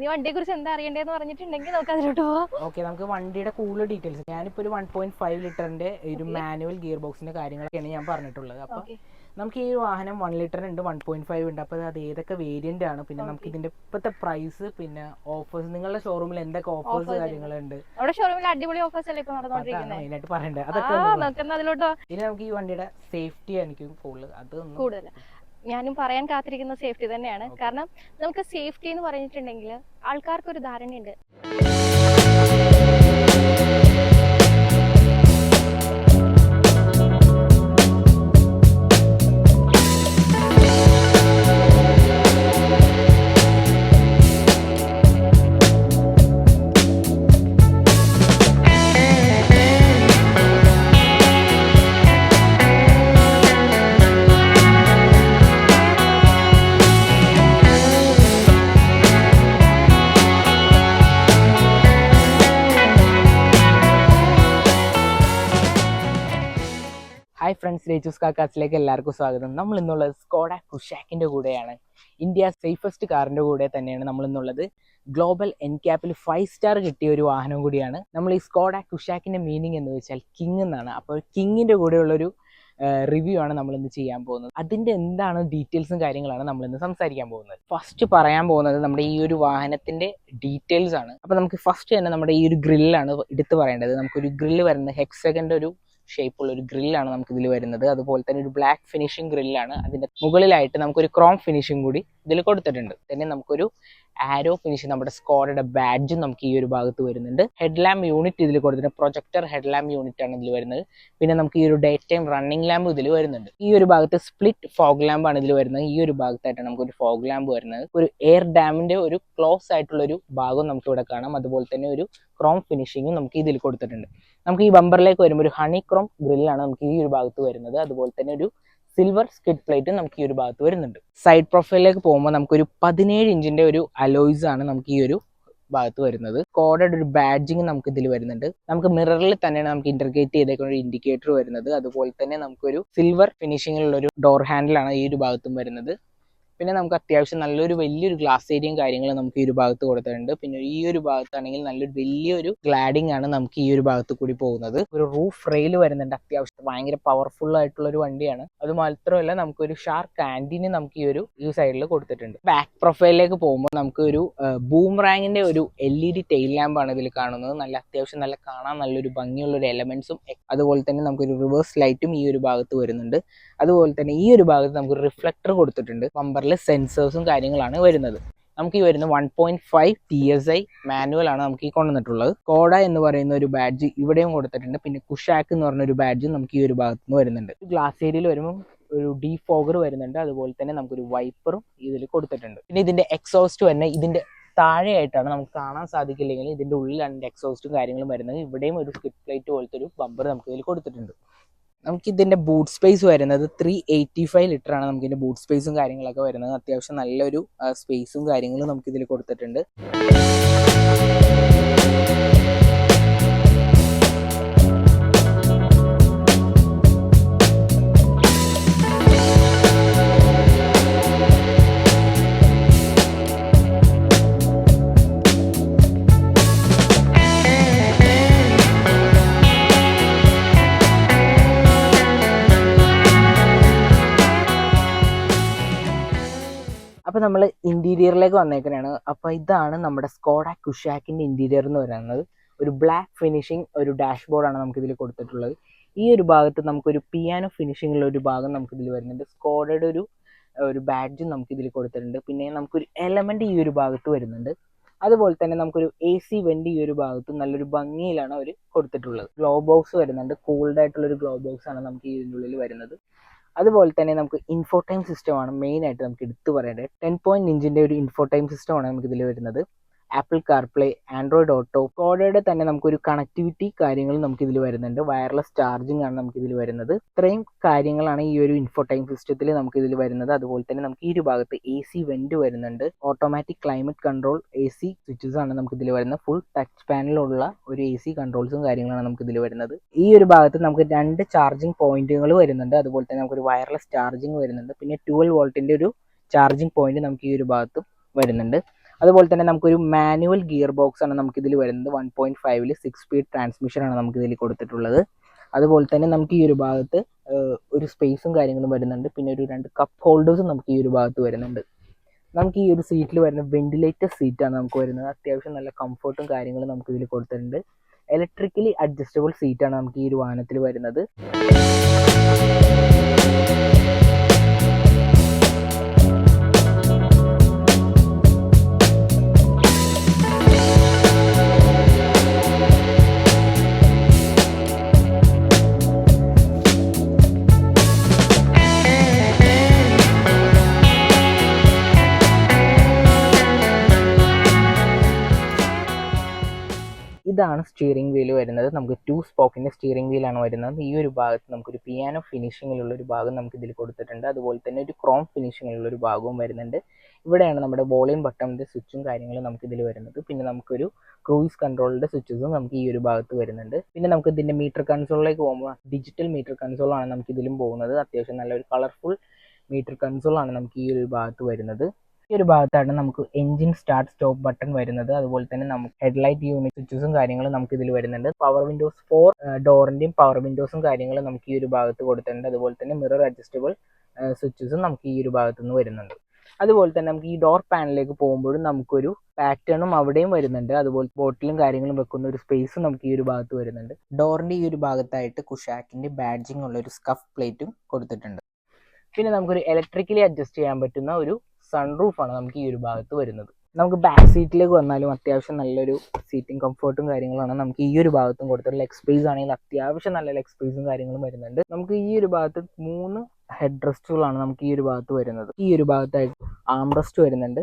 നീ വണ്ടിയെ കുറിച്ച് എന്താ അറിയണ്ടേന്ന് പറഞ്ഞിട്ടുണ്ടെങ്കിൽ നമുക്ക് അതിലോട്ട് പോവാം. ഓക്കെ, നമുക്ക് വണ്ടിയുടെ കൂടുതൽ ഡീറ്റെയിൽസ്. ഞാനിപ്പോൾ ഒരു 1.5 ലിറ്ററിന്റെ ഒരു മാനുവൽ ഗിയർ ബോക്സിന്റെ കാര്യങ്ങളൊക്കെയാണ് ഞാൻ പറഞ്ഞിട്ടുള്ളത്. അപ്പോൾ നമുക്ക് ഈ ഒരു വാഹനം 1 ലിറ്റർ ഉണ്ട്, 1.5 ഉണ്ട്. അപ്പോൾ അത് ഏതൊക്കെ വേരിയന്റ് ആണ്, പിന്നെ നമുക്ക് ഇതിന്റെ ഇപ്പോഴത്തെ പ്രൈസ്, പിന്നെ ഓഫേഴ്സ്, നിങ്ങളുടെ ഷോറൂമിൽ എന്തൊക്കെ ഓഫേഴ്സ് കാര്യങ്ങളുണ്ട്. നമ്മുടെ ഷോറൂമിൽ അടിപൊളി ഓഫേഴ്സ് അല്ലേ ഇപ്പൊ നടന്നുകൊണ്ടിരിക്കുന്നത്? മെയിനായിട്ട് പറയണ്ടേ അതൊക്കെ. ഇനി നമുക്ക് ഈ വണ്ടിയുടെ സേഫ്റ്റി എനിക്ക് കൂടുതൽ ഞാനും പറയാൻ കാത്തിരിക്കുന്ന സേഫ്റ്റി തന്നെയാണ്. കാരണം നമുക്ക് സേഫ്റ്റി എന്ന് പറഞ്ഞിട്ടുണ്ടെങ്കിൽ ആൾക്കാർക്ക് ഒരു ധാരണയുണ്ട്. ഹായ് ഫ്രണ്ട്സ്, രേച്ചൂസ് കാക്കാസിലേക്ക് എല്ലാവർക്കും സ്വാഗതം. നമ്മൾ ഇന്നുള്ളത് സ്കോഡ കുഷാക്കിൻ്റെ കൂടെയാണ്. ഇന്ത്യ സേഫസ്റ്റ് കാറിൻ്റെ കൂടെ തന്നെയാണ് നമ്മൾ ഇന്നുള്ളത്. ഗ്ലോബൽ എൻക്യാപ്പിൽ 5 സ്റ്റാർ കിട്ടിയ ഒരു വാഹനം കൂടിയാണ്. നമ്മൾ ഈ സ്കോഡ കുഷാക്കിൻ്റെ മീനിങ് എന്ന് വെച്ചാൽ കിങ് എന്നാണ്. അപ്പോൾ കിങ്ങിൻ്റെ കൂടെയുള്ളൊരു റിവ്യൂ ആണ് നമ്മളിന്ന് ചെയ്യാൻ പോകുന്നത്. അതിൻ്റെ എന്താണ് ഡീറ്റെയിൽസും കാര്യങ്ങളാണ് നമ്മളിന്ന് സംസാരിക്കാൻ പോകുന്നത്. ഫസ്റ്റ് പറയാൻ പോകുന്നത് നമ്മുടെ ഈ ഒരു വാഹനത്തിൻ്റെ ഡീറ്റെയിൽസ് ആണ്. അപ്പോൾ നമുക്ക് ഫസ്റ്റ് തന്നെ നമ്മുടെ ഈ ഒരു ഗ്രില്ലാണ് എടുത്ത് പറയേണ്ടത്. നമുക്കൊരു ഗ്രില്ല് വരുന്നത് ഹെക്സഗൻ്റെ ഒരു ഷേപ്പുള്ള ഒരു ഗ്രില്ലാണ് നമുക്ക് ഇതിൽ വരുന്നത്. അതുപോലെ തന്നെ ഒരു ബ്ലാക്ക് ഫിനിഷിംഗ് ഗ്രില്ലാണ്. അതിൻ്റെ മുകളിലായിട്ട് നമുക്കൊരു ക്രോം ഫിനിഷിംഗ് കൂടി ഇതിൽ കൊടുത്തിട്ടുണ്ട്. തന്നെ നമുക്കൊരു ആരോ ഫിനിഷിംഗ്, നമ്മുടെ സ്കോഡയുടെ ബാഡ്ജും നമുക്ക് ഈ ഒരു ഭാഗത്ത് വരുന്നുണ്ട്. ഹെഡ് ലാമ്പ് യൂണിറ്റ് ഇതിൽ കൊടുത്തിട്ടുണ്ട്. പ്രൊജക്ടർ ഹെഡ് ലാമ്പ് യൂണിറ്റ് ആണ് ഇതിൽ വരുന്നത്. പിന്നെ നമുക്ക് ഈ ഒരു ഡേ ടൈം റണ്ണിംഗ് ലാമ്പ് ഇതിൽ വരുന്നുണ്ട്. ഈ ഒരു ഭാഗത്ത് സ്പ്ലിറ്റ് ഫോഗ് ലാമ്പ് ആണ് ഇതിൽ വരുന്നത്. ഈ ഒരു ഭാഗത്തായിട്ടാണ് നമുക്കൊരു ഫോഗ് ലാമ്പ് വരുന്നത്. ഒരു എയർ ഡാമിന്റെ ഒരു ക്ലോസ് ആയിട്ടുള്ള ഒരു ഭാഗം നമുക്ക് ഇവിടെ കാണാം. അതുപോലെ തന്നെ ഒരു ക്രോം ഫിനിഷിങ്ങും നമുക്ക് ഇതിൽ കൊടുത്തിട്ടുണ്ട്. നമുക്ക് ഈ ബമ്പറിലേക്ക് വരുമ്പോൾ ഒരു ഹണി ക്രോം ഗ്രില്ലാണ് നമുക്ക് ഈ ഒരു ഭാഗത്ത് വരുന്നത്. അതുപോലെ തന്നെ ഒരു സിൽവർ സ്കിഡ് പ്ലേറ്റ് നമുക്ക് ഈ ഒരു ഭാഗത്ത് വരുന്നുണ്ട്. സൈഡ് പ്രൊഫൈലിലേക്ക് പോകുമ്പോൾ നമുക്കൊരു 17 ഇഞ്ചിന്റെ ഒരു അലോയ്സ് ആണ് നമുക്ക് ഈ ഒരു ഭാഗത്ത് വരുന്നത്. സ്കോഡയുടെ ഒരു ബാഡ്ജിങ് നമുക്ക് ഇതിൽ വരുന്നുണ്ട്. നമുക്ക് മിററിൽ തന്നെയാണ് നമുക്ക് ഇന്റർഗ്രേറ്റ് ചെയ്തേക്കുന്ന ഒരു ഇൻഡിക്കേറ്റർ വരുന്നത്. അതുപോലെ തന്നെ നമുക്കൊരു സിൽവർ ഫിനിഷിങ്ങിലുള്ള ഒരു ഡോർ ഹാൻഡിലാണ് ഈ ഒരു ഭാഗത്തും വരുന്നത്. പിന്നെ നമുക്ക് അത്യാവശ്യം നല്ലൊരു വലിയൊരു ഗ്ലാസ് ഏരിയയും കാര്യങ്ങളും നമുക്ക് ഈ ഒരു ഭാഗത്ത് കൊടുത്തിട്ടുണ്ട്. പിന്നെ ഈ ഒരു ഭാഗത്താണെങ്കിൽ നല്ലൊരു വലിയൊരു ഗ്ലാഡിംഗ് ആണ് നമുക്ക് ഈ ഒരു ഭാഗത്ത് കൂടി പോകുന്നത്. ഒരു റൂഫ് റെയിൽ വരുന്നുണ്ട്. അത്യാവശ്യം ഭയങ്കര പവർഫുൾ ആയിട്ടുള്ള ഒരു വണ്ടിയാണ്. അത് മാത്രമല്ല നമുക്കൊരു ഷാർക്ക് ആന്റിന് നമുക്ക് ഈ സൈഡിൽ കൊടുത്തിട്ടുണ്ട്. ബാക്ക് പ്രൊഫൈലിലേക്ക് പോകുമ്പോൾ നമുക്ക് ഒരു ബൂമറാങ്ങിന്റെ ഒരു LED ടെയിൽ ലാമ്പാണ് ഇതിൽ കാണുന്നത്. നല്ല അത്യാവശ്യം നല്ല കാണാൻ നല്ലൊരു ഭംഗിയുള്ള ഒരു എലമെന്റ്സും, അതുപോലെ തന്നെ നമുക്കൊരു റിവേഴ്സ് ലൈറ്റും ഈ ഒരു ഭാഗത്ത് വരുന്നുണ്ട്. അതുപോലെ തന്നെ ഈ ഒരു ഭാഗത്ത് നമുക്ക് റിഫ്ലക്ടർ കൊടുത്തിട്ടുണ്ട്. ബമ്പറിൽ സെൻസേഴ്സും കാര്യങ്ങളാണ് വരുന്നത്. നമുക്ക് ഈ വരുന്ന 1.5 TSI മാനുവൽ ആണ് നമുക്ക് ഈ കൊണ്ടുവന്നിട്ടുള്ളത്. സ്കോഡ എന്ന് പറയുന്ന ഒരു ബാഡ്ജ് ഇവിടെയും കൊടുത്തിട്ടുണ്ട്. പിന്നെ കുഷാക്ക് എന്ന് പറഞ്ഞ ഒരു ബാഡ്ജും നമുക്ക് ഈ ഒരു ഭാഗത്ത് നിന്ന് വരുന്നുണ്ട്. ഗ്ലാസ് ഏരിയയിൽ വരുമ്പോൾ ഒരു ഡീഫോഗർ വരുന്നുണ്ട്. അതുപോലെ തന്നെ നമുക്കൊരു വൈപ്പറും ഇതിൽ കൊടുത്തിട്ടുണ്ട്. പിന്നെ ഇതിന്റെ എക്സോസ്റ്റ് തന്നെ ഇതിന്റെ താഴെയായിട്ടാണ് നമുക്ക് കാണാൻ സാധിക്കില്ലെങ്കിൽ ഇതിന്റെ ഉള്ളിലാണ് ഇതിന്റെ എക്സോസ്റ്റും കാര്യങ്ങളും വരുന്നത്. ഇവിടെയും ഒരു സ്കിഡ് പ്ലേറ്റ് പോലത്തെ ഒരു ബമ്പർ നമുക്ക് ഇതിൽ കൊടുത്തിട്ടുണ്ട്. നമുക്ക് ഇതിന്റെ ബൂട്ട് സ്പേസ് വരുന്നത് 385 ലിറ്റർ ആണ്. നമുക്ക് ഇതിന്റെ ബൂട്ട് സ്പേസും കാര്യങ്ങളൊക്കെ വരുന്നത്. അത്യാവശ്യം നല്ലൊരു സ്പേസും കാര്യങ്ങളും നമുക്ക് ഇതിൽ കൊടുത്തിട്ടുണ്ട്. അപ്പോൾ നമ്മൾ ഇന്റീരിയറിലേക്ക് വന്നേക്കുന്നതാണ്. അപ്പോൾ ഇതാണ് നമ്മുടെ സ്കോഡ കുഷാക്കിന്റെ ഇന്റീരിയർ എന്ന് പറയുന്നത്. ഒരു ബ്ലാക്ക് ഫിനിഷിംഗ് ഒരു ഡാഷ്ബോർഡാണ് നമുക്ക് ഇതിൽ കൊടുത്തിട്ടുള്ളത്. ഈ ഒരു ഭാഗത്ത് നമുക്കൊരു പിയാനോ ഫിനിഷിംഗ് ഉള്ള ഒരു ഭാഗം നമുക്ക് ഇതിൽ വരുന്നുണ്ട്. സ്കോഡയുടെ ഒരു ബാഡ്ജും നമുക്ക് ഇതിൽ കൊടുത്തിട്ടുണ്ട്. പിന്നെ നമുക്കൊരു എലമെന്റ് ഈ ഒരു ഭാഗത്ത് വരുന്നുണ്ട്. അതുപോലെ തന്നെ നമുക്കൊരു AC വെന്റ് ഈ ഒരു ഭാഗത്തും നല്ലൊരു ഭംഗിയിലാണ് അവർ കൊടുത്തിട്ടുള്ളത്. ഗ്ലോ ബോക്സ് വരുന്നുണ്ട്. കൂൾഡ് ആയിട്ടുള്ള ഒരു ഗ്ലോ ബോക്സ് ആണ് നമുക്ക് ഇതിൻ്റെ ഉള്ളിൽ വരുന്നത്. അതുപോലെ തന്നെ നമുക്ക് ഇൻഫോടൈം സിസ്റ്റമാണ് മെയിൻ ആയിട്ട് നമുക്ക് എടുത്തു പറയേണ്ടത്. 10 ഇഞ്ചിന്റെ ഒരു ഇൻഫോടൈം സിസ്റ്റമാണ് നമുക്ക് ഇതിൽ വരുന്നത്. ആപ്പിൾ കാർപ്ലേ, ആൻഡ്രോയിഡ് ഓട്ടോ, സ്കോഡയുടെ തന്നെ നമുക്കൊരു കണക്ടിവിറ്റി കാര്യങ്ങൾ നമുക്ക് ഇതിൽ വരുന്നുണ്ട്. വയർലെസ് ചാർജിങ് ആണ് നമുക്ക് ഇതിൽ വരുന്നത്. ഇത്രയും കാര്യങ്ങളാണ് ഈ ഒരു ഇൻഫോടൈം സിസ്റ്റത്തിൽ നമുക്ക് ഇതിൽ വരുന്നത്. അതുപോലെ തന്നെ നമുക്ക് ഈ ഒരു ഭാഗത്ത് AC വെന്റ് വരുന്നുണ്ട്. Automatic climate control AC switches ആണ് നമുക്ക് ഇതിൽ വരുന്നത്. ഫുൾ ടച്ച് പാനലുള്ള ഒരു AC കൺട്രോൾസും കാര്യങ്ങളാണ് നമുക്ക് ഇതിൽ വരുന്നത്. ഈ ഒരു ഭാഗത്ത് നമുക്ക് 2 ചാർജിങ് പോയിന്റുകൾ വരുന്നുണ്ട്. അതുപോലെ തന്നെ നമുക്കൊരു വയർലെസ് ചാർജിങ് വരുന്നുണ്ട്. പിന്നെ 12 വോൾട്ടിന്റെ ഒരു ചാർജിങ് പോയിന്റ് നമുക്ക് ഈ ഒരു ഭാഗത്തും വരുന്നുണ്ട്. അതുപോലെ തന്നെ നമുക്കൊരു മാനുവൽ ഗിയർ ബോക്സ് ആണ് നമുക്കിതിൽ വരുന്നത്. 1.5 6 സ്പീഡ് ട്രാൻസ്മിഷനാണ് നമുക്കിതിൽ കൊടുത്തിട്ടുള്ളത്. അതുപോലെ തന്നെ നമുക്ക് ഈ ഒരു ഭാഗത്ത് ഒരു സ്പേസും കാര്യങ്ങളും വരുന്നുണ്ട്. പിന്നെ ഒരു 2 കപ്പ് ഹോൾഡേഴ്സും നമുക്ക് ഈ ഒരു ഭാഗത്ത് വരുന്നുണ്ട്. നമുക്ക് ഈ ഒരു സീറ്റിൽ വരുന്ന വെന്റിലേറ്റർ സീറ്റാണ് നമുക്ക് വരുന്നത്. അത്യാവശ്യം നല്ല കംഫർട്ടും കാര്യങ്ങളും നമുക്ക് ഇതിൽ കൊടുത്തിട്ടുണ്ട്. ഇലക്ട്രിക്കലി അഡ്ജസ്റ്റബിൾ സീറ്റാണ് നമുക്ക് ഈ ഒരു വാഹനത്തിൽ വരുന്നത്. ഇതാണ് സ്റ്റിയറിംഗ് വീൽ വരുന്നത്. നമുക്ക് 2 സ്പോക്കിൻ്റെ സ്റ്റിയറിംഗ് വീലാണ് വരുന്നത്. ഈ ഒരു ഭാഗത്ത് നമുക്കൊരു പിയാനോ ഫിനിഷിങ്ങിലുള്ള ഒരു ഭാഗം നമുക്ക് ഇതിൽ കൊടുത്തിട്ടുണ്ട്. അതുപോലെ തന്നെ ഒരു ക്രോം ഫിനിഷിങ്ങിലുള്ള ഒരു ഭാഗവും വരുന്നുണ്ട്. ഇവിടെയാണ് നമ്മുടെ വോളിയം ബട്ടണിൻ്റെ സ്വിച്ചും കാര്യങ്ങളും നമുക്ക് ഇതിൽ വരുന്നത്. പിന്നെ നമുക്കൊരു ക്രൂയിസ് കൺട്രോളിൻ്റെ സ്വിച്ചസും നമുക്ക് ഈ ഒരു ഭാഗത്ത് വരുന്നുണ്ട്. പിന്നെ നമുക്ക് ഇതിൻ്റെ മീറ്റർ കൺസോളിലേക്ക് പോകുമ്പോൾ ഡിജിറ്റൽ മീറ്റർ കൺസോളാണ് നമുക്ക് ഇതിലും പോകുന്നത്. അത്യാവശ്യം നല്ലൊരു കളർഫുൾ മീറ്റർ കൺസോളാണ് നമുക്ക് ഈ ഒരു ഭാഗത്ത് വരുന്നത്. ഈ ഒരു ഭാഗത്താണ് നമുക്ക് എഞ്ചിൻ സ്റ്റാർട്ട് സ്റ്റോപ്പ് ബട്ടൺ വരുന്നത്. അതുപോലെ തന്നെ നമുക്ക് ഹെഡ്ലൈറ്റ് യൂണിറ്റ് സ്വിച്ചസും കാര്യങ്ങളും നമുക്ക് ഇതിൽ വരുന്നുണ്ട്. പവർ വിൻഡോസ് 4 ഡോറിൻ്റെയും പവർ വിൻഡോസും കാര്യങ്ങളും നമുക്ക് ഈ ഒരു ഭാഗത്ത് കൊടുത്തിട്ടുണ്ട്. അതുപോലെ തന്നെ മിറർ അഡ്ജസ്റ്റബിൾ സ്വിച്ചസും നമുക്ക് ഈ ഒരു ഭാഗത്തു നിന്ന് വരുന്നുണ്ട്. അതുപോലെ തന്നെ നമുക്ക് ഈ ഡോർ പാനലിലേക്ക് പോകുമ്പോഴും നമുക്കൊരു പാറ്റേണും അവിടെയും വരുന്നുണ്ട്. അതുപോലെ ബോട്ടിലും കാര്യങ്ങളും വെക്കുന്ന ഒരു സ്പേസും നമുക്ക് ഈ ഒരു ഭാഗത്ത് വരുന്നുണ്ട്. ഡോറിൻ്റെ ഈ ഒരു ഭാഗത്തായിട്ട് കുഷാക്കിൻ്റെ ബാഡ്ജിങ് ഉള്ള ഒരു സ്കഫ് പ്ലേറ്റും കൊടുത്തിട്ടുണ്ട്. പിന്നെ നമുക്കൊരു ഇലക്ട്രിക്കലി അഡ്ജസ്റ്റ് ചെയ്യാൻ പറ്റുന്ന ഒരു സൺറൂഫാണ് നമുക്ക് ഈ ഒരു ഭാഗത്ത് വരുന്നത്. നമുക്ക് ബാക്ക് സീറ്റിലേക്ക് വന്നാലും അത്യാവശ്യം നല്ലൊരു സീറ്റിംഗ് കംഫർട്ടും കാര്യങ്ങളാണ് നമുക്ക് ഈ ഒരു ഭാഗത്തും കൊടുത്തിട്ടുള്ളത്. ലെഗ് സ്പേസ് ആണെങ്കിൽ അത്യാവശ്യം നല്ല ലെഗ് സ്പേസും കാര്യങ്ങളും വരുന്നുണ്ട്. നമുക്ക് ഈ ഒരു ഭാഗത്ത് 3 ഹെഡ് റെസ്റ്റുകളാണ് നമുക്ക് ഈ ഒരു ഭാഗത്ത് വരുന്നത്. ഈ ഒരു ഭാഗത്തായിട്ട് ആംറസ്റ്റ് വരുന്നുണ്ട്.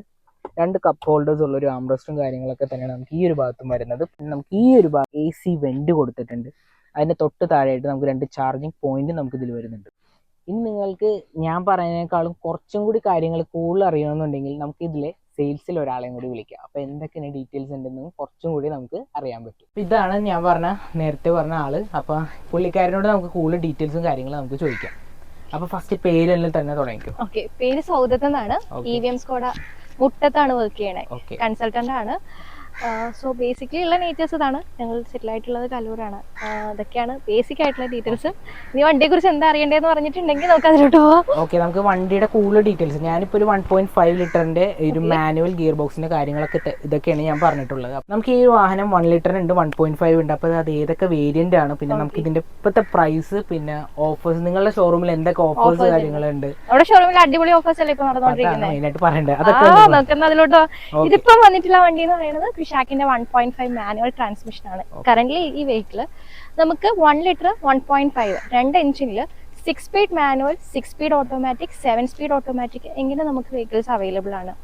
2 കപ്പ് ഹോൾഡേഴ്സ് ഉള്ള ഒരു ആംറസ്റ്റും കാര്യങ്ങളൊക്കെ തന്നെയാണ് നമുക്ക് ഈ ഒരു ഭാഗത്തും വരുന്നത്. പിന്നെ നമുക്ക് ഈ ഒരു ഭാഗം AC വെന്റ് കൊടുത്തിട്ടുണ്ട്. അതിൻ്റെ തൊട്ട് താഴെയായിട്ട് നമുക്ക് 2 ചാർജിങ് പോയിന്റ് നമുക്ക് ഇതിൽ വരുന്നുണ്ട്. ഇനി നിങ്ങൾക്ക് ഞാൻ പറയുന്നതിനേക്കാളും കുറച്ചും കൂടി കാര്യങ്ങൾ കൂടുതൽ അറിയണമെന്നുണ്ടെങ്കിൽ നമുക്ക് ഇതിലെ സെയിൽസിൽ ഒരാളെയും കൂടി വിളിക്കാം. അപ്പോൾ എന്തൊക്കെയാണ് ഡീറ്റെയിൽസ് ഉണ്ടെന്നും കുറച്ചും കൂടി നമുക്ക് അറിയാൻ പറ്റും. ഇതാണ് ഞാൻ നേരത്തെ പറഞ്ഞ ആള്. അപ്പോൾ പുള്ളിക്കാരനോട് നമുക്ക് കൂടുതൽ ഡീറ്റെയിൽസും കാര്യങ്ങളും നമുക്ക് ചോദിക്കാം. അപ്പോൾ ഫസ്റ്റ് പേരെല്ലാം തന്നെ തുടങ്ങിക്കും. ഓക്കെ, പേര് സൗദത്ത് എന്നാണ്. EVM സ്കോഡ മുട്ടത്താണ് വർക്ക് ചെയ്യണേ. കൺസൾട്ടന്റ് ആണ്. സോ ബേസിക്കലി ഉള്ള നേച്ചേഴ്സ് ഇതാണ്. ഞങ്ങൾ സെറ്റിൽ ആയിട്ടുള്ളത് കലൂരാണ്. അതൊക്കെയാണ് ബേസിക് ആയിട്ടുള്ള ഡീറ്റെയിൽസ്. ഇനി വണ്ടിയെ കുറിച്ച് എന്താ അറിയേണ്ടതെന്ന് പറഞ്ഞിട്ടുണ്ടെങ്കിൽ നമുക്ക് അതിലോട്ട് പോവാം. ഓക്കെ, നമുക്ക് വണ്ടിയുടെ കൂടുതൽ ഡീറ്റെയിൽസ്. ഞാനിപ്പോൾ ഒരു 1.5 ലിറ്ററിന്റെ ഒരു മാനുവൽ ഗിയർ ബോക്സിന്റെ കാര്യങ്ങളൊക്കെ ഇതൊക്കെയാണ് ഞാൻ പറഞ്ഞിട്ടുള്ളത്. നമുക്ക് ഈ വാഹനം 1 ലിറ്ററിനുണ്ട്, 1.5 ഉണ്ട്. അപ്പോൾ അത് ഏതൊക്കെ വേരിയന്റ് ആണ്, പിന്നെ നമുക്ക് ഇതിന്റെ ഇപ്പോഴത്തെ പ്രൈസ്, പിന്നെ ഓഫേഴ്സ്, നിങ്ങളുടെ ഷോറൂമിൽ എന്തൊക്കെ ഓഫേഴ്സ് കാര്യങ്ങളുണ്ട്? നമ്മുടെ ഷോറൂമിൽ അടിപൊളി ഓഫേഴ്സ് അല്ലേ ഇപ്പൊ നടന്നുകൊണ്ടിരിക്കുന്നത്? മെയിനായിട്ട് പറയണ്ടേ അതൊക്കെ. അതിലോട്ട് ഇതിപ്പോ വന്നിട്ടുള്ള വണ്ടി എന്ന് പറയുന്നത് കുഷാക്കിന്റെ 1.5 മാനുവൽ ട്രാൻസ്മിഷൻ ആണ്. കറന്റ്ലി ഈ വെഹിക്കിള് നമുക്ക് 1 ലിറ്റർ 1.5 2 എഞ്ചിനിൽ 6 speed manual, 6 speed automatic, 7 speed automatic എങ്ങനെ നമുക്ക് വെഹിക്കിൾസ് അവൈലബിൾ ആണ്.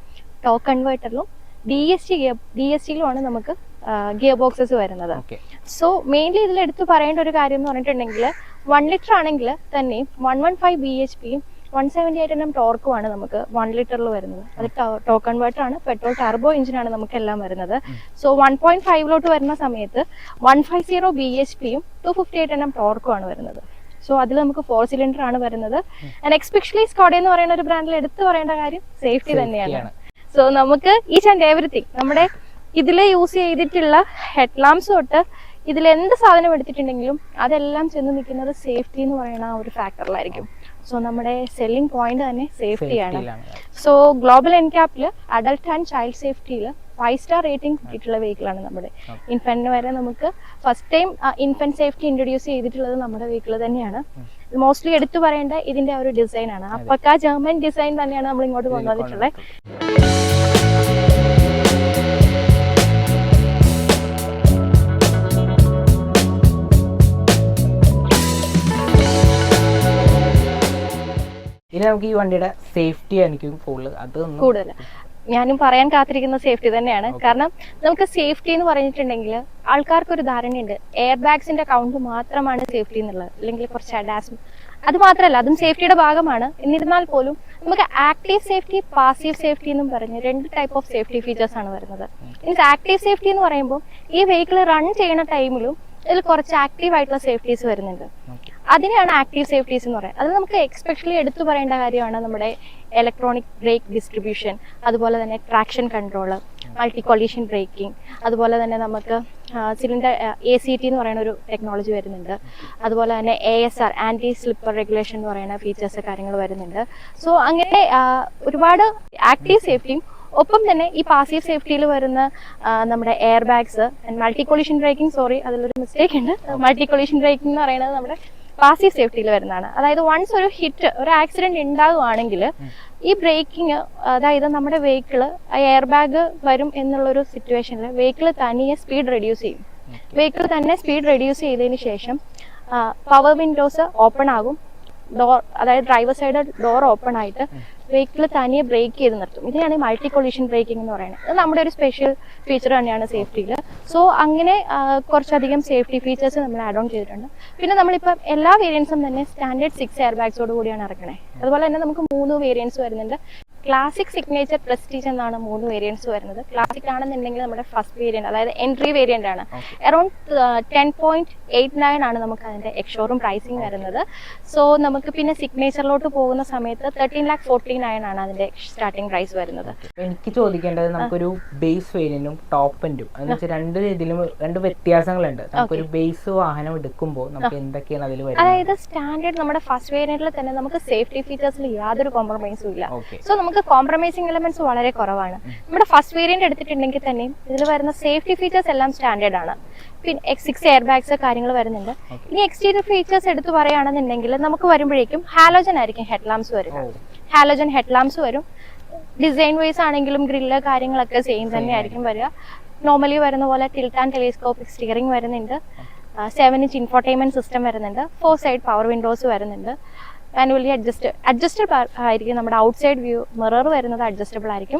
ടോർക്ക് കൺവേർട്ടറിലും DSG-യിലുമാണ് നമുക്ക് ഗിയർ ബോക്സസ് വരുന്നത്. സോ മെയിൻലി ഇതിൽ എടുത്ത് പറയേണ്ട ഒരു കാര്യം എന്ന് പറഞ്ഞിട്ടുണ്ടെങ്കിൽ 1 ലിറ്റർ ആണെങ്കിൽ തന്നെ 115 bhp 178 Nm ടോർക്കുമാണ് നമുക്ക് 1 ലിറ്ററിൽ വരുന്നത്. അത് ടോർക്ക് കൺവേർട്ടർ ആണ്, പെട്രോൾ ടർബോ എഞ്ചിനാണ് നമുക്ക് എല്ലാം വരുന്നത്. സോ 1.5 വരുന്ന സമയത്ത് 150 bhp 258 Nm ടോർക്കുമാണ് വരുന്നത്. സോ അതിൽ നമുക്ക് 4 സിലിണ്ടർ ആണ് വരുന്നത്. ആൻഡ് എക്സ്പെഷ്യലി സ്കോഡ എന്ന് പറയുന്ന ഒരു ബ്രാൻഡിൽ എടുത്തു പറയേണ്ട കാര്യം സേഫ്റ്റി തന്നെയാണ്. സോ നമുക്ക് ഈച്ച് ആൻഡ് എവറിത്തിങ് നമ്മുടെ ഇതിൽ യൂസ് ചെയ്തിട്ടുള്ള ഹെഡ് ലാംപ്സ് തൊട്ട് ഇതിൽ എന്ത് സാധനം എടുത്തിട്ടുണ്ടെങ്കിലും അതെല്ലാം ചെന്ന് നിൽക്കുന്നത് സേഫ്റ്റി എന്ന് പറയുന്ന ആ ഒരു ഫാക്ടറിലായിരിക്കും. സോ നമ്മുടെ സെല്ലിംഗ് പോയിന്റ് തന്നെ സേഫ്റ്റിയാണ്. സോ ഗ്ലോബൽ എൻക്യാപ്പിൽ അഡൽട്ട് ആൻഡ് ചൈൽഡ് സേഫ്റ്റിയിൽ 5 സ്റ്റാർ റേറ്റിംഗ് കിട്ടിയിട്ടുള്ള വെഹിക്കിളാണ് നമ്മുടെ. ഇൻഫന്റിന് വരെ നമുക്ക് first time infant safety introduce ചെയ്തിട്ടുള്ളത് നമ്മുടെ വെഹിക്കിൾ തന്നെയാണ്. മോസ്റ്റ്ലി എടുത്തു പറയേണ്ട ഇതിന്റെ ഒരു ഡിസൈൻ ആണ്. അപ്പൊക്കെ ജർമ്മൻ ഡിസൈൻ തന്നെയാണ് നമ്മൾ ഇങ്ങോട്ട് കൊണ്ടുവന്നിട്ടുള്ളത്. ഇനി നമുക്ക് ഈ വണ്ടിയുടെ സേഫ്റ്റി ആയിരിക്കും കൂടുതൽ. ഞാനും പറയാൻ കാത്തിരിക്കുന്ന സേഫ്റ്റി തന്നെയാണ്. കാരണം നമുക്ക് സേഫ്റ്റി എന്ന് പറഞ്ഞിട്ടുണ്ടെങ്കിൽ ആൾക്കാർക്ക് ഒരു ധാരണയുണ്ട് എയർ ബാഗ്സിന്റെ കൗണ്ട് മാത്രമാണ് സേഫ്റ്റി എന്നുള്ളത്, അല്ലെങ്കിൽ കുറച്ച് അഡാസ്. അത് മാത്രമല്ല, അതും സേഫ്റ്റിയുടെ ഭാഗമാണ്. എന്നിരുന്നാൽ പോലും നമുക്ക് ആക്റ്റീവ് സേഫ്റ്റി, പാസീവ് സേഫ്റ്റി എന്നും പറഞ്ഞ് 2 ടൈപ്പ് ഓഫ് സേഫ്റ്റി ഫീച്ചേഴ്സ് ആണ് വരുന്നത്. മീൻസ് ആക്റ്റീവ് സേഫ്റ്റി എന്ന് പറയുമ്പോൾ ഈ വെഹിക്കിൾ റൺ ചെയ്യുന്ന ടൈമിലും ഇതിൽ കുറച്ച് ആക്റ്റീവ് ആയിട്ടുള്ള സേഫ്റ്റീസ് വരുന്നുണ്ട്. അതിനെയാണ് ആക്റ്റീവ് സേഫ്റ്റീസ് എന്ന് പറയുന്നത്. അത് നമുക്ക് എക്സ്പെഷ്യലി എടുത്തു പറയേണ്ട കാര്യമാണ് നമ്മുടെ ഇലക്ട്രോണിക് ബ്രേക്ക് ഡിസ്ട്രിബ്യൂഷൻ, അതുപോലെ തന്നെ traction control, multi collision braking, അതുപോലെ തന്നെ നമുക്ക് സിലിണ്ടർ ACT എന്ന് പറയുന്ന ഒരു ടെക്നോളജി വരുന്നുണ്ട്. അതുപോലെ തന്നെ ASR ആൻറ്റി സ്ലിപ്പർ റെഗുലേഷൻ എന്ന് പറയുന്ന ഫീച്ചേഴ്സ് കാര്യങ്ങൾ വരുന്നുണ്ട്. സോ അങ്ങനെ ഒരുപാട് ആക്റ്റീവ് സേഫ്റ്റിയും ഒപ്പം തന്നെ ഈ പാസീവ് സേഫ്റ്റിയിൽ വരുന്ന നമ്മുടെ air bags and multi collision braking, sorry അതിലൊരു മിസ്റ്റേക്ക് ഉണ്ട്, മൾട്ടി കൊളീഷൻ ബ്രേക്കിംഗ് എന്ന് പറയുന്നത് നമ്മുടെ പാസീവ് സേഫ്റ്റിയിൽ വരുന്നതാണ്. അതായത് വൺസ് ഒരു ഹിറ്റ്, ഒരു ആക്സിഡന്റ് ഉണ്ടാകുവാണെങ്കിൽ ഈ ബ്രേക്കിംഗ്, അതായത് നമ്മുടെ വെഹിക്കിള് എയർ ബാഗ് വരും എന്നുള്ളൊരു സിറ്റുവേഷനിൽ വെഹിക്കിൾ തനിയെ സ്പീഡ് റെഡ്യൂസ് ചെയ്യും. വെഹിക്കിൾ തന്നെ സ്പീഡ് റെഡ്യൂസ് ചെയ്തതിന് ശേഷം പവർ വിൻഡോസ് ഓപ്പൺ ആകും, ഡോർ, അതായത് ഡ്രൈവർ സൈഡ് ഡോർ ഓപ്പൺ ആയിട്ട് വെഹിക്കിൾ തനിയെ ബ്രേക്ക് ചെയ്ത് നിർത്തും. ഇതിനാണ് മൾട്ടി കൊളീഷൻ ബ്രേക്കിംഗ് എന്ന് പറയുന്നത്. ഇത് നമ്മുടെ ഒരു സ്പെഷ്യൽ ഫീച്ചർ തന്നെയാണ് സേഫ്റ്റിയിൽ. സോ അങ്ങനെ കുറച്ചധികം സേഫ്റ്റി ഫീച്ചേഴ്സ് നമ്മൾ ആഡ് ഓൺ ചെയ്തിട്ടുണ്ട്. പിന്നെ നമ്മളിപ്പം എല്ലാ വേരിയൻസും തന്നെ സ്റ്റാൻഡേർഡ് 6 എയർ ബാഗ്സോട് കൂടിയാണ് ഇറക്കണേ. അതുപോലെ തന്നെ നമുക്ക് 3 വേരിയൻസ് വരുന്നുണ്ട്. ക്ലാസിക്, സിഗ്നേച്ചർ, പ്രസ്റ്റീജ് എന്നാണ് 3 വേരിയൻസ് വരുന്നത്. ക്ലാസിക് ആണെന്നുണ്ടെങ്കിൽ നമ്മുടെ ഫസ്റ്റ് വേരിയന്റ്, അതായത് എൻട്രി വേരിയന്റ് ആണ്. അറൌണ്ട് 10.89 ആണ് നമുക്ക് അതിന്റെ എക്സ്ഷോറൂം പ്രൈസിങ് വരുന്നത്. സോ നമുക്ക് പിന്നെ സിഗ്നേച്ചറിലോട്ട് പോകുന്ന സമയത്ത് 13,49,000 ആണ് അതിന്റെ സ്റ്റാർട്ടിംഗ് പ്രൈസ് വരുന്നത്. എനിക്ക് ചോദിക്കേണ്ടത്, നമുക്കൊരു ബേസ് വേരിയന്റും ടോപ്പ് എൻഡും എന്ന് വെച്ചാൽ രണ്ട് വ്യത്യാസങ്ങളുണ്ട്. നമുക്കൊരു ബേസ് വാഹനം എടുക്കുമ്പോൾ നമുക്ക് എന്തൊക്കെയാണ് അതിൽ വരുന്നത്? അതായത് സ്റ്റാൻഡേർഡ് നമ്മുടെ ഫസ്റ്റ് വേരിയന്റിൽ തന്നെ നമുക്ക് സേഫ്റ്റി ഫീച്ചേഴ്സിൽ യാതൊരു കോംപ്രമൈസും ഇല്ല. സോ നമുക്ക് കോംപ്രമൈസിംഗ് എലമെന്റ്സ് വളരെ കുറവാണ്. നമ്മുടെ ഫസ്റ്റ് വേരിയന്റ് എടുത്തിട്ടുണ്ടെങ്കിൽ തന്നെ ഇതിൽ വരുന്ന സേഫ്റ്റി ഫീച്ചേഴ്സ് എല്ലാം സ്റ്റാൻഡേർഡ് ആണ്. പിന്നെ 6 എയർ ബാഗ്സ് കാര്യങ്ങൾ വരുന്നുണ്ട്. ഇനി എക്സ്റ്റീരിയർ ഫീച്ചേഴ്സ് എടുത്ത് പറയുകയാണെന്നുണ്ടെങ്കിൽ നമുക്ക് വരുമ്പോഴേക്കും ഹാലോജൻ ആയിരിക്കും ഹെഡ് ലാംപ്സ് വരും. ഹാലോജൻ ഹെഡ് ലാംപ്സ് വരും. ഡിസൈൻ വൈസ് ആണെങ്കിലും ഗ്രില്ല് കാര്യങ്ങളൊക്കെ സെയിം തന്നെ ആയിരിക്കും വരിക. നോർമലി വരുന്ന പോലെ ടിൽറ്റ് ആൻഡ് ടെലിസ്കോപ്പിക് സ്റ്റിയറിംഗ് വരുന്നുണ്ട്. 7-inch ഇൻഫോർടൈൻമെന്റ് സിസ്റ്റം വരുന്നുണ്ട്. 4 സൈഡ് പവർ വിൻഡോസ് വരുന്നുണ്ട്. മാനുവലി അഡ്ജസ്റ്റബിൾ ആയിരിക്കും. നമ്മുടെ ഔട്ട്സൈഡ് വ്യൂ മിറർ വരുന്നത് അഡ്ജസ്റ്റബിൾ ആയിരിക്കും.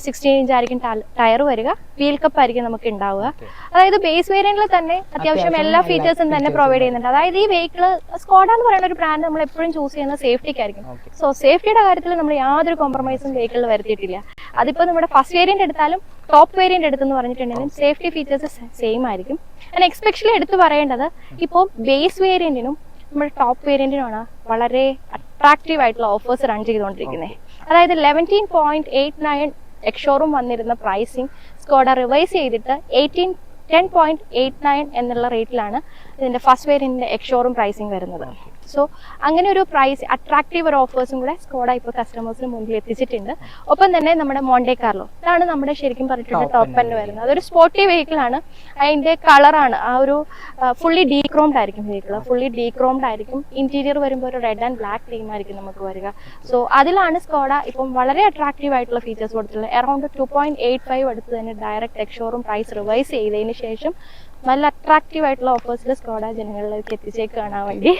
16 inch ആയിരിക്കും ടയർ വരിക. വീൽ കപ്പ് ആയിരിക്കും നമുക്ക് ഉണ്ടാവുക. അതായത് ബേസ് വേരിയന്റിൽ തന്നെ അത്യാവശ്യം എല്ലാ ഫീച്ചേഴ്സും തന്നെ പ്രൊവൈഡ് ചെയ്യുന്നുണ്ട്. അതായത് ഈ വെഹിക്കിൾ, സ്കോഡ എന്ന് പറയുന്ന ഒരു ബ്രാൻഡ് നമ്മൾ എപ്പോഴും ചൂസ് ചെയ്യുന്നത് സേഫ്റ്റിക്കായിരിക്കും. സോ സേഫ്റ്റിയുടെ കാര്യത്തിൽ നമ്മൾ യാതൊരു കോംപ്രമൈസും വെഹിക്കിളിൽ വരുത്തിയിട്ടില്ല. അതിപ്പോ നമ്മുടെ ഫസ്റ്റ് വേരിയന്റ് എടുത്താലും ടോപ്പ് വേരിയന്റ് എടുത്തെന്ന് പറഞ്ഞിട്ടുണ്ടെങ്കിലും സേഫ്റ്റി ഫീച്ചേഴ്സ് സെയിം ആയിരിക്കും. ഞാൻ എക്സ്പെഷ്യലി എടുത്ത് പറയേണ്ടത്, ഇപ്പോൾ ബേസ് വേരിയന്റിനും നമ്മുടെ ടോപ്പ് വേരിയന്റിനാണ് വളരെ അട്രാക്റ്റീവ് ആയിട്ടുള്ള ഓഫേഴ്സ് റൺ ചെയ്തുകൊണ്ടിരിക്കുന്നത്. അതായത് 11.89 എക്സ്ഷോറൂം വന്നിരുന്ന പ്രൈസിങ് സ്കോഡ റിവൈസ് ചെയ്തിട്ട് 10.89 എന്നുള്ള റേറ്റിലാണ് ഇതിന്റെ ഫസ്റ്റ് വേരിയന്റിന്റെ എക്സ്ഷോറൂം പ്രൈസിങ് വരുന്നത്. സോ അങ്ങനെ ഒരു പ്രൈസ് അട്രാക്റ്റീവ് ഒരു ഓഫേഴ്സും കൂടെ സ്കോഡ ഇപ്പോൾ കസ്റ്റമേഴ്സിന് മുന്നിൽ എത്തിച്ചിട്ടുണ്ട്. ഒപ്പം തന്നെ നമ്മുടെ മോണ്ടെ കാർലോ, ഇതാണ് നമ്മുടെ ശരിക്കും പറഞ്ഞിട്ടുണ്ട് ടോപ്പ് എൻഡ് വരുന്നത്. അതൊരു സ്പോർട്ടി വെഹിക്കിൾ ആണ്. അതിന്റെ കളറാണ് ആ ഒരു ഫുള്ളി ഡീക്രോംഡ് ആയിരിക്കും വെഹിക്കിൾ, ഫുള്ളി ഡീക്രോംഡ് ആയിരിക്കും. ഇന്റീരിയർ വരുമ്പോൾ ഒരു റെഡ് ആൻഡ് ബ്ലാക്ക് തീം ആയിരിക്കും നമുക്ക് വരിക. സോ അതിലാണ് സ്കോഡ ഇപ്പം വളരെ അട്രാക്റ്റീവ് ആയിട്ടുള്ള ഫീച്ചേഴ്സ് കൊടുത്തിട്ടുള്ളത്. അറൌണ്ട് 2.85 അടുത്ത് തന്നെ ഡയറക്റ്റ് എക്സ്ഷോറൂം പ്രൈസ് റിവൈസ് ചെയ്തതിന് ശേഷം നല്ല അട്രാക്റ്റീവ് ആയിട്ടുള്ള ഓഫേഴ്സിൽ സ്കോഡ ജനങ്ങളിലേക്ക് എത്തിച്ചേക്ക് കാണാൻ വേണ്ടി.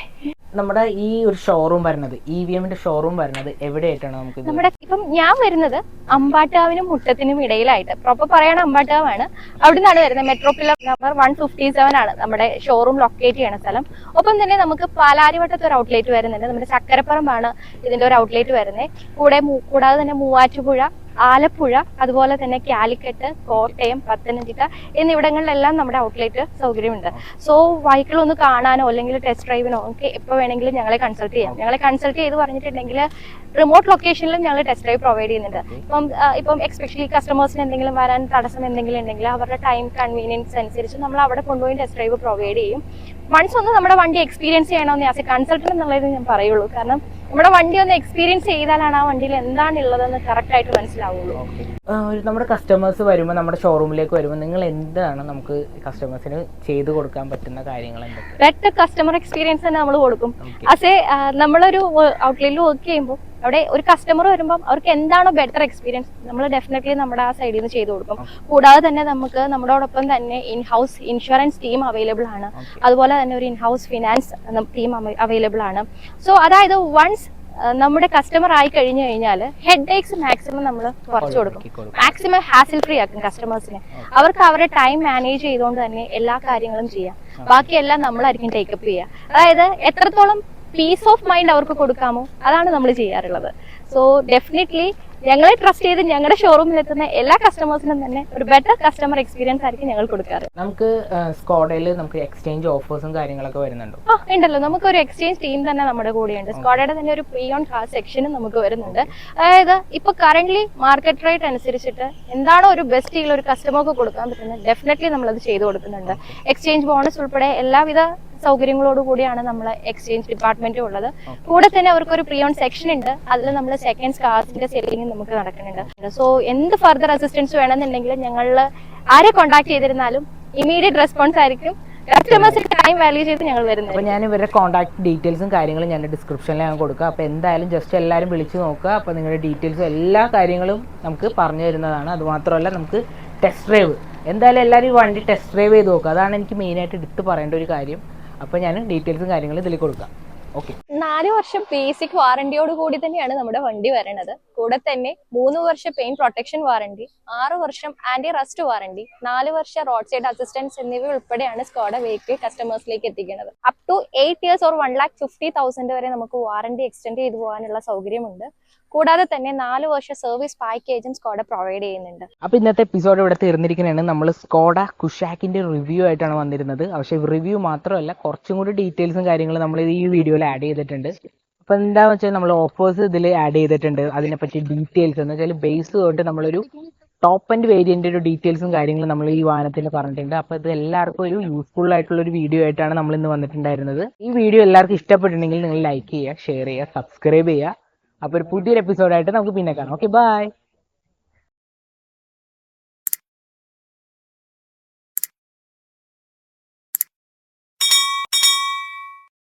നമ്മുടെ ഈ ഒരു ഷോറൂം വരുന്നത്, EVMന്റെ ഷോറൂം വരുന്നത് എവിടെയായിട്ടാണ്? നമുക്ക് നമ്മുടെ ഇപ്പം ഞാൻ വരുന്നത് അമ്പാട്ടാവിനും മുട്ടത്തിനും ഇടയിലായിട്ട്, പ്രോപ്പർ പറയണ അമ്പാട്ടാവാണ്. അവിടെ നിന്നാണ് വരുന്നത്. മെട്രോ പില്ലർ നമ്പർ 157 ആണ് നമ്മുടെ ഷോറൂം ലൊക്കേറ്റ് ചെയ്യണ സ്ഥലം. ഒപ്പം തന്നെ നമുക്ക് പാലാരിവട്ടത്ത് ഒരു ഔട്ട്ലെറ്റ് വരുന്നുണ്ട്. നമ്മുടെ ചക്കരപ്പറമ്പാണ് ഇതിന്റെ ഒരു ഔട്ട്ലെറ്റ് വരുന്നത്. കൂടാതെ തന്നെ മൂവാറ്റുപുഴ, ആലപ്പുഴ, അതുപോലെ തന്നെ കാലിക്കറ്റ്, കോട്ടയം, പത്തനംതിട്ട എന്നിവിടങ്ങളിലെല്ലാം നമ്മുടെ ഔട്ട്ലെറ്റ് സൗകര്യമുണ്ട്. സോ വെഹിക്കിൾ ഒന്ന് കാണാനോ അല്ലെങ്കിൽ ടെസ്റ്റ് ഡ്രൈവിനോ ഒക്കെ എപ്പോൾ വേണമെങ്കിലും ഞങ്ങളെ കൺസൾട്ട് ചെയ്യാം. ഞങ്ങളെ കൺസൾട്ട് ചെയ്ത് പറഞ്ഞിട്ടുണ്ടെങ്കിൽ റിമോട്ട് ലൊക്കേഷനിലും ഞങ്ങൾ ടെസ്റ്റ് ഡ്രൈവ് പ്രൊവൈഡ് ചെയ്യുന്നുണ്ട്. ഇപ്പം എക്സ്പെഷ്യലി കസ്റ്റമേഴ്സിന് എന്തെങ്കിലും വരാൻ തടസ്സം എന്തെങ്കിലും ഉണ്ടെങ്കിൽ അവരുടെ ടൈം കൺവീനിയൻസ് അനുസരിച്ച് നമ്മൾ അവിടെ കൊണ്ടുപോയി ടെസ്റ്റ് ഡ്രൈവ് പ്രൊവൈഡ് ചെയ്യും. വൺസ് ഒന്ന് നമ്മുടെ വണ്ടി എക്സ്പീരിയൻസ് ചെയ്യണമെന്ന് ആസ് എ കൺസൾട്ടന്റ് എന്നുള്ളത് ഞാൻ പറയുള്ളൂ. കാരണം നമ്മുടെ വണ്ടി ഒന്ന് എക്സ്പീരിയൻസ് ചെയ്താലാണ് ആ വണ്ടിയിൽ എന്താണ് ഉള്ളതെന്ന് കറക്റ്റ് ആയിട്ട് മനസ്സിലാവുള്ളൂ. നമ്മുടെ കസ്റ്റമേഴ്സ് വരുമ്പോൾ, നമ്മുടെ ഷോറൂമിലേക്ക് വരുമ്പോൾ നിങ്ങൾ എന്താണ് നമുക്ക് കസ്റ്റമേഴ്സിന് ചെയ്തു കൊടുക്കാൻ പറ്റുന്ന കാര്യങ്ങൾ? ബെറ്റർ കസ്റ്റമർ എക്സ്പീരിയൻസ് തന്നെ നമ്മൾ കൊടുക്കും. ആസ് എ നമ്മളൊരു ഔട്ട്ലെറ്റിൽ വർക്ക് ചെയ്യുമ്പോൾ അവിടെ ഒരു കസ്റ്റമർ വരുമ്പോൾ അവർക്ക് എന്താണോ ബെറ്റർ എക്സ്പീരിയൻസ് നമ്മൾ ഡെഫിനറ്റ്ലി നമ്മുടെ ആ സൈഡിൽ നിന്ന് ചെയ്തു കൊടുക്കും. കൂടാതെ തന്നെ നമുക്ക് നമ്മളോടൊപ്പം തന്നെ in house insurance team available ആണ്. അതുപോലെ തന്നെ ഒരു in house finance team available ആണ്. സോ അതായത് വൺസ് നമ്മുടെ കസ്റ്റമർ ആയി കഴിഞ്ഞു കഴിഞ്ഞാൽ ഹെഡ് ഏക്സ് മാക്സിമം നമ്മൾ കുറച്ചു കൊടുക്കും. മാക്സിമം ഹാസിൽ ഫ്രീ ആക്കും കസ്റ്റമേഴ്സിനെ. അവർക്ക് അവരുടെ ടൈം മാനേജ് ചെയ്തുകൊണ്ട് തന്നെ എല്ലാ കാര്യങ്ങളും ചെയ്യാം. ബാക്കിയെല്ലാം നമ്മളായിരിക്കും ടേക്കപ്പ് ചെയ്യുക. അതായത് എത്രത്തോളം പീസ് ഓഫ് മൈൻഡ് അവർക്ക് കൊടുക്കാമോ അതാണ് നമ്മൾ ചെയ്യാറുള്ളത്. സോ ഡെഫിനറ്റ്ലി ഞങ്ങളെ ട്രസ്റ്റ് ചെയ്ത് ഞങ്ങളുടെ ഷോറൂമിൽ എത്തുന്ന എല്ലാ കസ്റ്റമേഴ്സിനും തന്നെ ഒരു ബെറ്റർ കസ്റ്റമർ എക്സ്പീരിയൻസ് ആയിരിക്കും ഞങ്ങൾ കൊടുക്കാറ്. നമുക്ക് സ്കോഡയിൽ നമുക്ക് എക്സ്ചേഞ്ച് ഓഫേഴ്സും കാര്യങ്ങളൊക്കെ വരുന്നുണ്ടോ? ഉണ്ടല്ലോ, നമുക്ക് ഒരു എക്സ്ചേഞ്ച് ടീം തന്നെ നമ്മുടെ കൂടെയുണ്ട്. സ്കോഡയുടെ തന്നെ ഒരു പ്രീ ഓൺ കാർ സെക്ഷനും നമുക്ക് വരുന്നുണ്ട്. അതായത് ഇപ്പൊ കറന്റ് മാർക്കറ്റ് റേറ്റ് അനുസരിച്ചിട്ട് എന്താണോ ഒരു ബെസ്റ്റ് ഡീൽ ഒരു കസ്റ്റമർക്ക് കൊടുക്കാൻ പറ്റുന്നത്, ഡെഫിനറ്റ്ലി നമ്മളത് ചെയ്തു കൊടുക്കുന്നുണ്ട്. എക്സ്ചേഞ്ച് ബോണസ് ഉൾപ്പെടെ എല്ലാവിധ സൗകര്യങ്ങളോട് കൂടിയാണ് നമ്മൾ എക്സ്ചേഞ്ച് ഡിപ്പാർട്ട്മെന്റ് ഉള്ളത്. കൂടെ തന്നെ അവർക്ക് ഒരു പ്രീ ഓൺ സെക്ഷൻ ഉണ്ട്. അതിൽ നമ്മൾ സെക്കൻഡ് കാർസിന്റെ സെല്ലിംഗ് നമുക്ക് നടക്കുന്നുണ്ട്. സോ എന്ത് ഫർദർ അസിസ്റ്റൻസ് വേണമെന്നുണ്ടെങ്കിൽ ഞങ്ങൾ ആരെ കോൺടാക്ട് ചെയ്തിരുന്നാലും ഇമീഡിയറ്റ് റെസ്പോൺസ് ആയിരിക്കും. കസ്റ്റമേഴ്സിന് ടൈം വാല്യൂ ചെയ്ത് ഞങ്ങൾ വരുന്നത്. അപ്പോൾ ഞാൻ ഇവരുടെ കോൺടാക്ട് ഡീറ്റെയിൽസും കാര്യങ്ങളും ഞാൻ ഡിസ്ക്രിപ്ഷനിൽ ഞാൻ കൊടുക്കുക. അപ്പോൾ എന്തായാലും ജസ്റ്റ് എല്ലാവരും വിളിച്ച് നോക്കുക. അപ്പോൾ നിങ്ങളുടെ ഡീറ്റെയിൽസും എല്ലാ കാര്യങ്ങളും നമുക്ക് പറഞ്ഞു തരുന്നതാണ്. അതുമാത്രമല്ല നമുക്ക് ടെസ്റ്റ് ഡ്രൈവ് എന്തായാലും എല്ലാവരും ഈ വണ്ടി ടെസ്റ്റ് ഡ്രൈവ് ചെയ്ത് നോക്കുക. അതാണ് എനിക്ക് മെയിനായിട്ട് എടുത്ത് പറയേണ്ട ഒരു കാര്യം. അപ്പോൾ ഞാൻ ഡീറ്റെയിൽസും കാര്യങ്ങളും ഇതിൽ കൊടുക്കാം. ഓക്കെ, 4 വർഷം ബേസിക് വാറന്റിയോട് കൂടി തന്നെയാണ് നമ്മുടെ വണ്ടി വരണത്. കൂടെ തന്നെ 3 വർഷം പെയിന്റ് പ്രൊട്ടക്ഷൻ വാറന്റി, 6 വർഷം ആന്റി റസ്റ്റ് വാറന്റി, 4 വർഷം റോഡ് സൈഡ് അസിസ്റ്റൻസ് എന്നിവ ഉൾപ്പെടെയാണ് സ്കോഡ വെഹിക്കിൾ കസ്റ്റമേഴ്സിലേക്ക് എത്തിക്കുന്നത്. അപ് ടു 8 years or 1,50,000 വരെ നമുക്ക് വാറന്റി എക്സ്റ്റെൻഡ് ചെയ്തു പോകാനുള്ള സൗകര്യമുണ്ട്. കൂടാതെ തന്നെ 4 വർഷ സർവീസ് പാക്കേജും സ്കോഡ പ്രൊവൈഡ് ചെയ്യുന്നുണ്ട്. അപ്പോൾ ഇന്നത്തെ എപ്പിസോഡ് ഇവിടെ തീർന്നിരിക്കുന്നതാണ്. നമ്മൾ സ്കോഡ കുഷാക്കിന്റെ റിവ്യൂ ആയിട്ടാണ് വന്നിരുന്നത്. പക്ഷേ റിവ്യൂ മാത്രമല്ല, കുറച്ചും കൂടി ഡീറ്റെയിൽസും കാര്യങ്ങളും നമ്മൾ ഈ വീഡിയോയിൽ ആഡ് ചെയ്തിട്ടുണ്ട്. അപ്പോൾ എന്താണെന്ന് വെച്ചാൽ നമ്മൾ ഓഫേഴ്സ് ഇതിൽ ആഡ് ചെയ്തിട്ടുണ്ട്. അതിനെപ്പറ്റി ഡീറ്റെയിൽസ് എന്ന് വെച്ചാൽ ബേസ് തൊട്ട് നമ്മളൊരു ടോപ്പ് ആൻഡ് വേരിയന്റ് ഒരു ഡീറ്റെയിൽസും കാര്യങ്ങളും നമ്മൾ ഈ വാഹനത്തിൽ പറഞ്ഞിട്ടുണ്ട്. അപ്പോൾ ഇത് എല്ലാവർക്കും ഒരു യൂസ്ഫുൾ ആയിട്ടുള്ള ഒരു വീഡിയോ ആയിട്ടാണ് നമ്മൾ ഇന്ന് വന്നിട്ടുണ്ടായിരുന്നത്. ഈ വീഡിയോ എല്ലാവർക്കും ഇഷ്ടപ്പെട്ടിട്ടുണ്ടെങ്കിൽ നിങ്ങൾ ലൈക്ക് ചെയ്യുക, ഷെയർ ചെയ്യുക, സബ്സ്ക്രൈബ് ചെയ്യുക. അപ്പോൾ ഒരു പുതിയൊരു എപ്പിസോഡായിട്ട് നമുക്ക് പിന്നെ കാണാം. Okay, by.